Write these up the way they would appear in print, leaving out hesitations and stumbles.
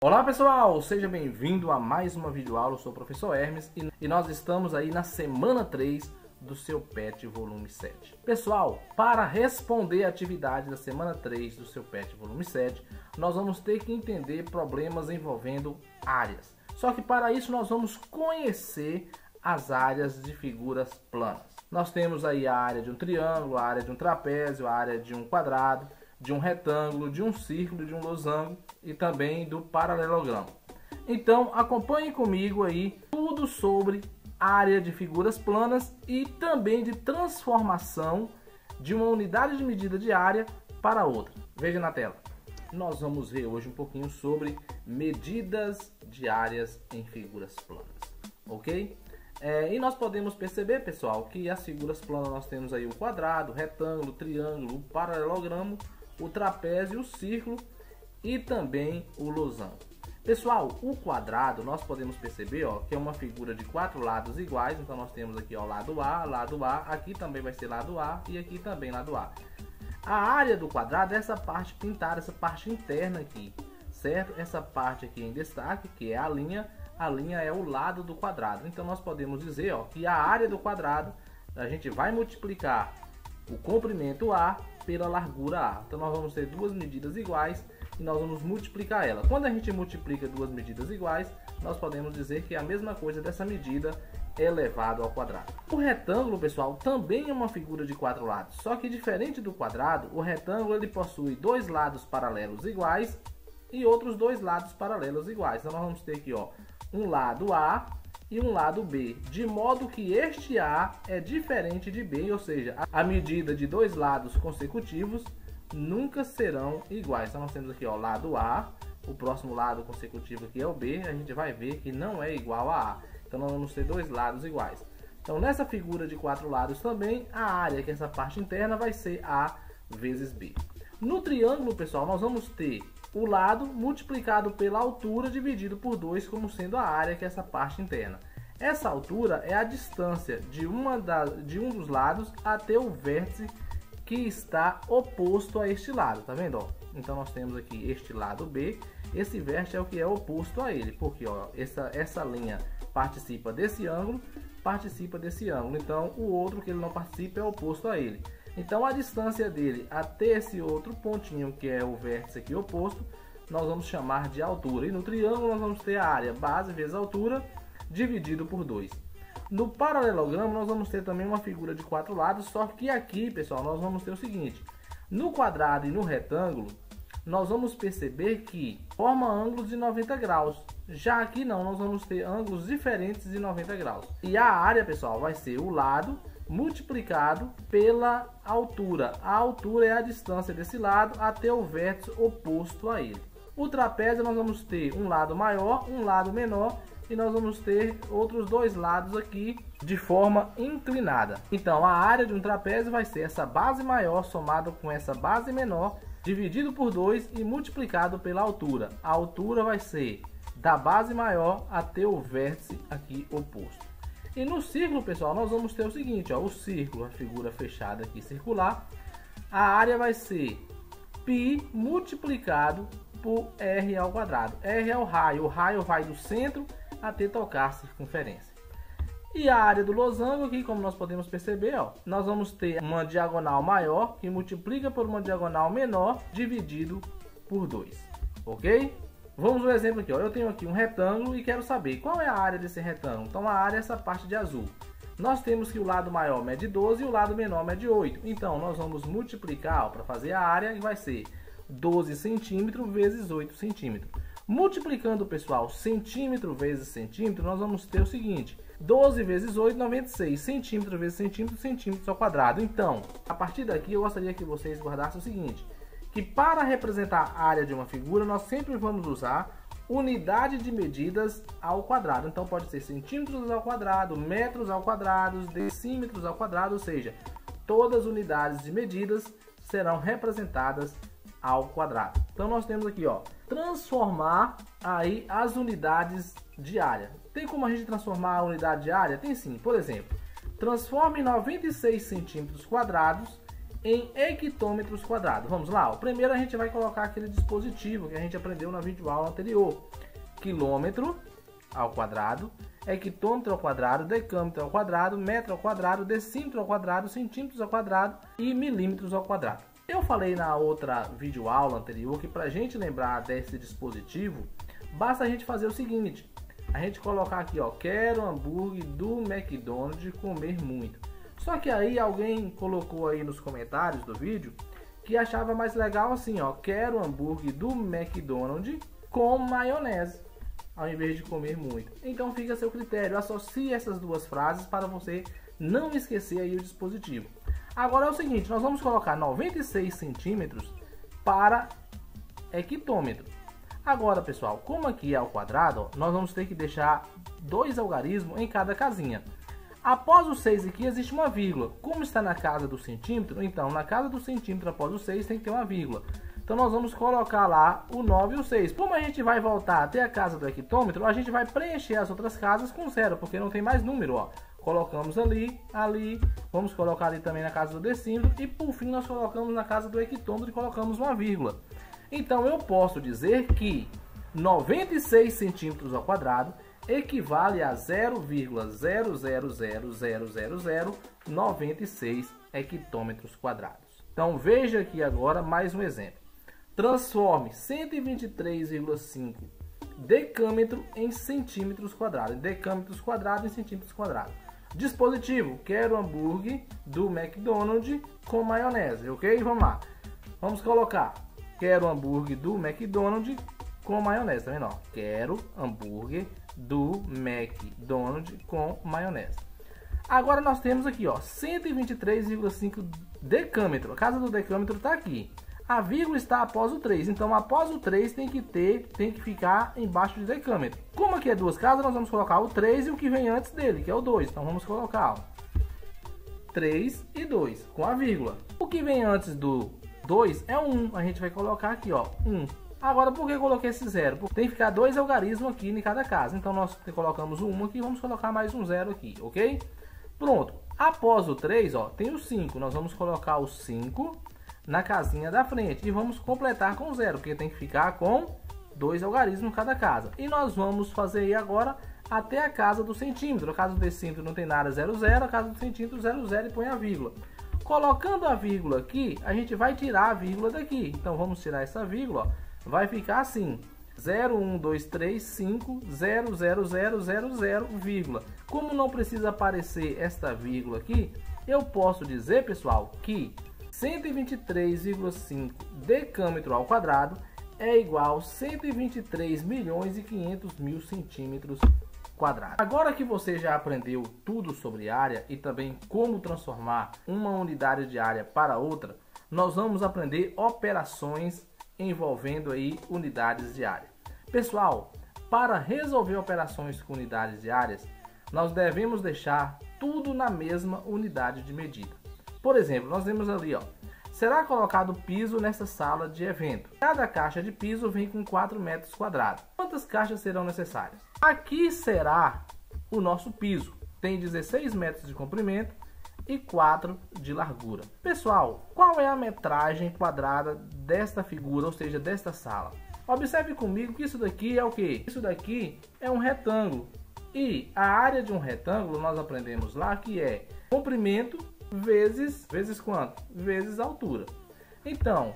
Olá pessoal, seja bem-vindo a mais uma videoaula. Eu sou o professor Hermes e nós estamos aí na semana 3 do seu PET volume 7. Pessoal, para responder a atividade da semana 3 do seu PET volume 7, nós vamos ter que entender problemas envolvendo áreas. Só que para isso nós vamos conhecer as áreas de figuras planas. Nós temos aí a área de um triângulo, a área de um trapézio, a área de um quadrado, de um retângulo, de um círculo, de um losango e também do paralelogramo. Então acompanhe comigo aí tudo sobre área de figuras planas e também de transformação de uma unidade de medida de área para outra. Veja na tela. Nós vamos ver hoje um pouquinho sobre medidas de áreas em figuras planas, ok? E nós podemos perceber, pessoal, que as figuras planas nós temos aí o quadrado, o retângulo, o triângulo, o paralelogramo, o trapézio, o círculo e também o losango. Pessoal, o quadrado nós podemos perceber, ó, que é uma figura de 4 lados iguais. Então nós temos aqui, ó, lado A, aqui também vai ser lado A e aqui também lado A. A área do quadrado é essa parte pintada, essa parte interna aqui, certo? Essa parte aqui em destaque, que é a linha é o lado do quadrado. Então nós podemos dizer, ó, que a área do quadrado, a gente vai multiplicar o comprimento A pela largura A. Então nós vamos ter duas medidas iguais e nós vamos multiplicar ela. Quando a gente multiplica duas medidas iguais, nós podemos dizer que a mesma coisa dessa medida elevado ao quadrado. O retângulo, pessoal, também é uma figura de 4 lados, só que diferente do quadrado, o retângulo ele possui dois lados paralelos iguais e outros dois lados paralelos iguais. Então nós vamos ter aqui, ó, um lado A e um lado B, de modo que este A é diferente de B, ou seja, a medida de dois lados consecutivos nunca serão iguais. Então nós temos aqui, ó, lado A, o próximo lado consecutivo aqui é o B, a gente vai ver que não é igual a A. Então nós vamos ter dois lados iguais. Então nessa figura de 4 lados também, a área, que é essa parte interna, vai ser A vezes B. No triângulo, pessoal, nós vamos ter o lado multiplicado pela altura dividido por 2, como sendo a área, que é essa parte interna. Essa altura é a distância de um dos lados até o vértice que está oposto a este lado, tá vendo? Ó? Então nós temos aqui este lado B, esse vértice é o que é oposto a ele, porque ó, essa linha participa desse ângulo, então o outro que ele não participa é oposto a ele. Então a distância dele até esse outro pontinho, que é o vértice aqui oposto, nós vamos chamar de altura. E no triângulo nós vamos ter a área base vezes altura dividido por 2. No paralelogramo nós vamos ter também uma figura de 4 lados, só que aqui, pessoal, nós vamos ter o seguinte: no quadrado e no retângulo nós vamos perceber que forma ângulos de 90 graus. Já aqui não, nós vamos ter ângulos diferentes de 90 graus. E a área, pessoal, vai ser o lado multiplicado pela altura. A altura é a distância desse lado até o vértice oposto a ele. O trapézio nós vamos ter um lado maior, um lado menor, e nós vamos ter outros dois lados aqui de forma inclinada. Então a área de um trapézio vai ser essa base maior somada com essa base menor, dividido por 2 e multiplicado pela altura. A altura vai ser da base maior até o vértice aqui oposto. E no círculo, pessoal, nós vamos ter o seguinte, ó, o círculo, a figura fechada aqui circular, a área vai ser π multiplicado por r ao quadrado. R é o raio vai do centro até tocar a circunferência. E a área do losango aqui, como nós podemos perceber, ó, nós vamos ter uma diagonal maior que multiplica por uma diagonal menor dividido por 2, ok? Vamos no exemplo aqui, ó. Eu tenho aqui um retângulo e quero saber qual é a área desse retângulo. Então a área é essa parte de azul. Nós temos que o lado maior mede 12 e o lado menor mede 8. Então nós vamos multiplicar para fazer a área, que vai ser 12 centímetros vezes 8 centímetros. Multiplicando, pessoal, centímetro vezes centímetro, nós vamos ter o seguinte: 12 vezes 8, 96. Centímetro vezes centímetro, centímetros ao quadrado. Então, a partir daqui eu gostaria que vocês guardassem o seguinte: que para representar a área de uma figura, nós sempre vamos usar unidade de medidas ao quadrado. Então pode ser centímetros ao quadrado, metros ao quadrado, decímetros ao quadrado, ou seja, todas as unidades de medidas serão representadas ao quadrado. Então nós temos aqui, ó, transformar aí as unidades de área. Tem como a gente transformar a unidade de área? Tem sim. Por exemplo, transforme 96 centímetros quadrados em hectômetros quadrados. Vamos lá, ó. Primeiro a gente vai colocar aquele dispositivo que a gente aprendeu na videoaula anterior. Quilômetro ao quadrado, hectômetro ao quadrado, decâmetro ao quadrado, metro ao quadrado, decímetro ao quadrado, centímetros ao quadrado e milímetros ao quadrado. Eu falei na outra videoaula anterior que para a gente lembrar desse dispositivo, basta a gente fazer o seguinte: a gente colocar aqui, ó, quero hambúrguer do McDonald's, comer muito. Só que aí alguém colocou aí nos comentários do vídeo que achava mais legal assim, ó, quero hambúrguer do McDonald's com maionese, ao invés de comer muito. Então fica a seu critério, associe essas duas frases para você não esquecer aí o dispositivo. Agora é o seguinte, nós vamos colocar 96 centímetros para hectômetro. Agora, pessoal, como aqui é ao quadrado, ó, nós vamos ter que deixar 2 algarismos em cada casinha. Após o 6 aqui existe uma vírgula. Como está na casa do centímetro, então na casa do centímetro após o 6 tem que ter uma vírgula. Então nós vamos colocar lá o 9 e o 6. Como a gente vai voltar até a casa do hectômetro, a gente vai preencher as outras casas com 0, porque não tem mais número, ó. Colocamos ali, ali, vamos colocar ali também na casa do decímetro e por fim nós colocamos na casa do hectômetro e colocamos uma vírgula. Então eu posso dizer que 96 centímetros ao quadrado equivale a 0,00000096 hectômetros quadrados. Então veja aqui agora mais um exemplo. Transforme 123,5 decâmetro em centímetros quadrados. Decâmetros quadrados em centímetros quadrados. Dispositivo, quero hambúrguer do McDonald's com maionese, ok? Vamos lá. Vamos colocar, quero hambúrguer do McDonald's com maionese, tá vendo? Ó, quero hambúrguer do McDonald's com maionese. Agora nós temos aqui, ó, 123,5 decâmetro. A casa do decâmetro está aqui. A vírgula está após o 3. Então após o 3 tem que ficar embaixo de decâmetro. Como aqui é duas casas, nós vamos colocar o 3 e o que vem antes dele, que é o 2. Então vamos colocar, ó, 3 e 2 com a vírgula. O que vem antes do 2 é 1. A gente vai colocar aqui, ó, 1. Agora, por que eu coloquei esse 0? Porque tem que ficar 2 algarismos aqui em cada casa. Então, nós colocamos o 1 aqui e vamos colocar mais um 0 aqui, ok? Pronto. Após o 3, ó, tem o 5. Nós vamos colocar o 5 na casinha da frente. E vamos completar com 0, porque tem que ficar com 2 algarismos em cada casa. E nós vamos fazer aí agora até a casa do centímetro. A casa do decímetro não tem nada, 0, 0. A casa do centímetro, 0, 0 e põe a vírgula. Colocando a vírgula aqui, a gente vai tirar a vírgula daqui. Então, vamos tirar essa vírgula, ó. Vai ficar assim, 0, 1, 2, 3, 5, 0, 0, 0, 0, 0, vírgula. Como não precisa aparecer esta vírgula aqui, eu posso dizer, pessoal, que 123,5 decâmetro ao quadrado é igual a 123.500.000 centímetros quadrados. Agora que você já aprendeu tudo sobre área e também como transformar uma unidade de área para outra, nós vamos aprender operações envolvendo aí unidades de área. Pessoal, para resolver operações com unidades de áreas, nós devemos deixar tudo na mesma unidade de medida. Por exemplo, nós temos ali, ó, será colocado piso nessa sala de evento. Cada caixa de piso vem com 4 metros quadrados. Quantas caixas serão necessárias? Aqui será o nosso piso. Tem 16 metros de comprimento e 4 de largura. Pessoal, qual é a metragem quadrada desta figura, ou seja, desta sala? Observe comigo que isso daqui é o que? Isso daqui é um retângulo. E a área de um retângulo, nós aprendemos lá que é comprimento vezes quanto? Vezes altura. Então,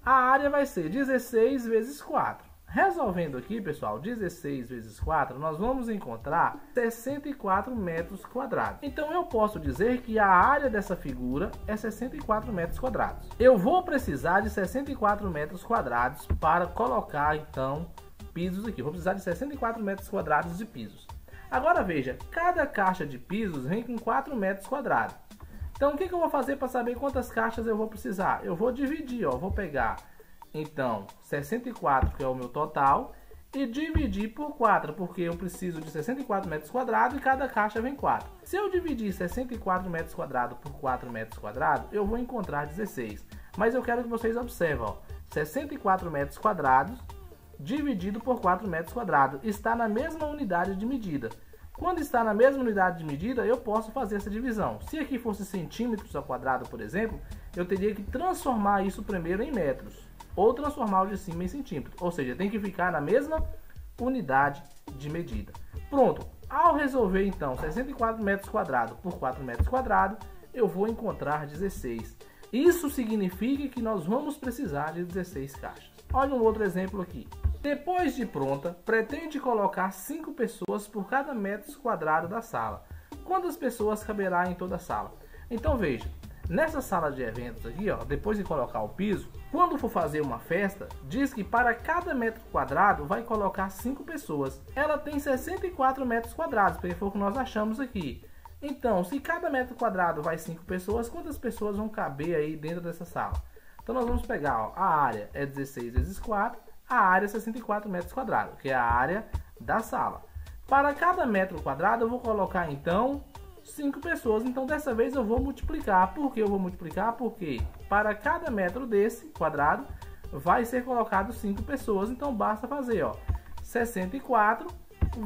a área vai ser 16 vezes 4. Resolvendo aqui, pessoal, 16 vezes 4, nós vamos encontrar 64 metros quadrados. Então, eu posso dizer que a área dessa figura é 64 metros quadrados. Eu vou precisar de 64 metros quadrados para colocar, então, pisos aqui. Eu vou precisar de 64 metros quadrados de pisos. Agora, veja, cada caixa de pisos vem com 4 metros quadrados. Então, o que eu vou fazer para saber quantas caixas eu vou precisar? Eu vou dividir, ó, vou pegar... Então, 64, que é o meu total, e dividir por 4, porque eu preciso de 64 metros quadrados e cada caixa vem 4. Se eu dividir 64 metros quadrados por 4 metros quadrados, eu vou encontrar 16. Mas eu quero que vocês observem, ó, 64 metros quadrados dividido por 4 metros quadrados. Está na mesma unidade de medida. Quando está na mesma unidade de medida, eu posso fazer essa divisão. Se aqui fosse centímetros ao quadrado, por exemplo, eu teria que transformar isso primeiro em metros, ou transformar o de cima em centímetros. Ou seja, tem que ficar na mesma unidade de medida. Pronto. Ao resolver, então, 64 metros quadrados por 4 metros quadrados, eu vou encontrar 16. Isso significa que nós vamos precisar de 16 caixas. Olha um outro exemplo aqui. Depois de pronta, pretende colocar 5 pessoas por cada metro quadrado da sala. Quantas pessoas caberá em toda a sala? Então veja, nessa sala de eventos aqui, ó, depois de colocar o piso, quando for fazer uma festa, diz que para cada metro quadrado vai colocar 5 pessoas. Ela tem 64 metros quadrados, porque foi o que nós achamos aqui. Então, se cada metro quadrado vai 5 pessoas, quantas pessoas vão caber aí dentro dessa sala? Então nós vamos pegar, ó, a área é 16 vezes 4, a área é 64 metros quadrados, que é a área da sala. Para cada metro quadrado eu vou colocar então 5 pessoas, então dessa vez eu vou multiplicar. Por que eu vou multiplicar? Porque para cada metro desse quadrado vai ser colocado 5 pessoas, então basta fazer, ó, 64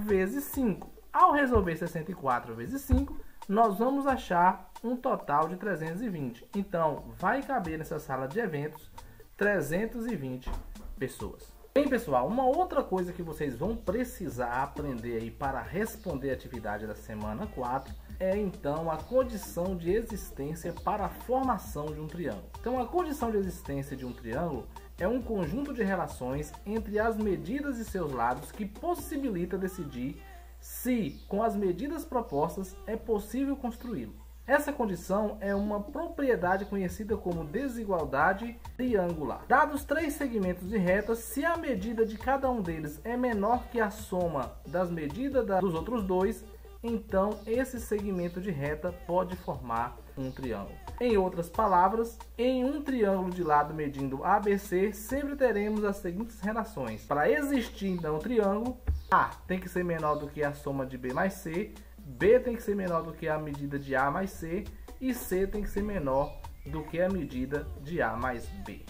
vezes 5. Ao resolver 64 vezes 5, nós vamos achar um total de 320. Então vai caber nessa sala de eventos 320 pessoas. Bem, pessoal, uma outra coisa que vocês vão precisar aprender aí para responder a atividade da semana 4 é então a condição de existência para a formação de um triângulo. Então a condição de existência de um triângulo é um conjunto de relações entre as medidas de seus lados que possibilita decidir se, com as medidas propostas, é possível construí-lo. Essa condição é uma propriedade conhecida como desigualdade triangular. Dados 3 segmentos de retas, se a medida de cada um deles é menor que a soma das medidas dos outros dois, então esse segmento de reta pode formar um triângulo. Em outras palavras, em um triângulo de lado medindo ABC, sempre teremos as seguintes relações. Para existir então um triângulo, A tem que ser menor do que a soma de B mais C, B tem que ser menor do que a medida de A mais C e C tem que ser menor do que a medida de A mais B.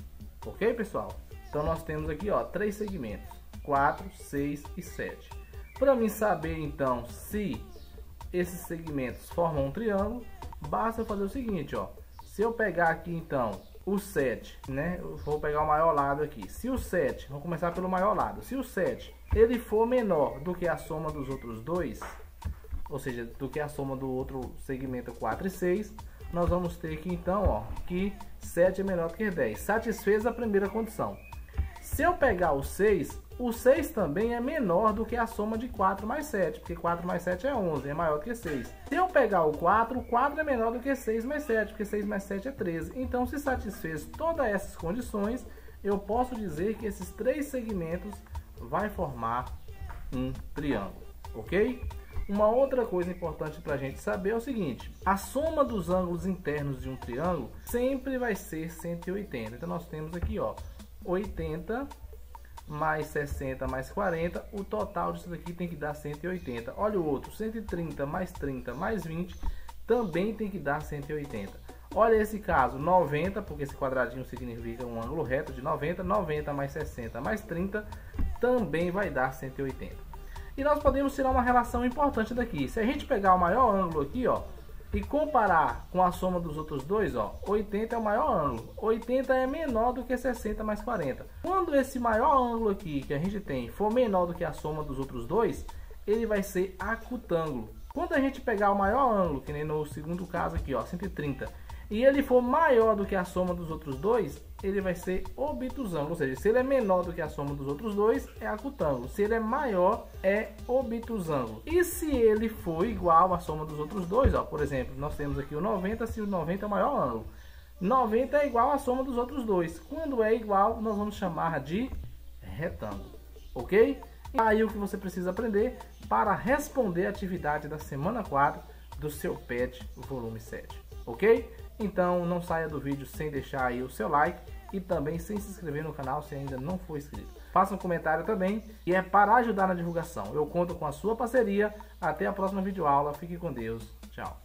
Ok, pessoal? Então nós temos aqui, ó, 3 segmentos, 4, 6 e 7. Para mim saber então se esses segmentos formam um triângulo, basta eu fazer o seguinte, ó. Se eu pegar aqui então o 7, né? Eu vou pegar o maior lado aqui. Se o 7, vamos começar pelo maior lado. Se o 7 ele for menor do que a soma dos outros dois, ou seja, do que a soma do outro segmento 4 e 6, nós vamos ter aqui então, ó, que 7 é menor do que 10. Satisfez a primeira condição. Se eu pegar o 6 também é menor do que a soma de 4 mais 7, porque 4 mais 7 é 11, é maior do que 6. Se eu pegar o 4 é menor do que 6 mais 7, porque 6 mais 7 é 13. Então, se satisfez todas essas condições, eu posso dizer que esses 3 segmentos vai formar um triângulo, ok? Uma outra coisa importante para a gente saber é o seguinte: a soma dos ângulos internos de um triângulo sempre vai ser 180. Então nós temos aqui, ó, 80 mais 60 mais 40, o total disso daqui tem que dar 180. Olha o outro, 130 mais 30 mais 20 também tem que dar 180. Olha esse caso, 90, porque esse quadradinho significa um ângulo reto de 90, 90 mais 60 mais 30 também vai dar 180. E nós podemos tirar uma relação importante daqui. Se a gente pegar o maior ângulo aqui, ó, e comparar com a soma dos outros dois, ó, 80 é o maior ângulo. 80 é menor do que 60 mais 40. Quando esse maior ângulo aqui que a gente tem for menor do que a soma dos outros dois, ele vai ser acutângulo. Quando a gente pegar o maior ângulo, que nem no segundo caso aqui, ó, 130, e ele for maior do que a soma dos outros dois, ele vai ser obtusângulo. Ou seja, se ele é menor do que a soma dos outros dois, é acutângulo. Se ele é maior, é obtusângulo. E se ele for igual à soma dos outros dois, ó, por exemplo, nós temos aqui o 90, se o 90 é o maior ângulo. 90 é igual à soma dos outros dois. Quando é igual, nós vamos chamar de retângulo. Ok? Aí o que você precisa aprender para responder a atividade da semana 4 do seu PET volume 7. Ok? Então não saia do vídeo sem deixar aí o seu like e também sem se inscrever no canal se ainda não for inscrito. Faça um comentário também e é para ajudar na divulgação. Eu conto com a sua parceria. Até a próxima videoaula. Fique com Deus. Tchau.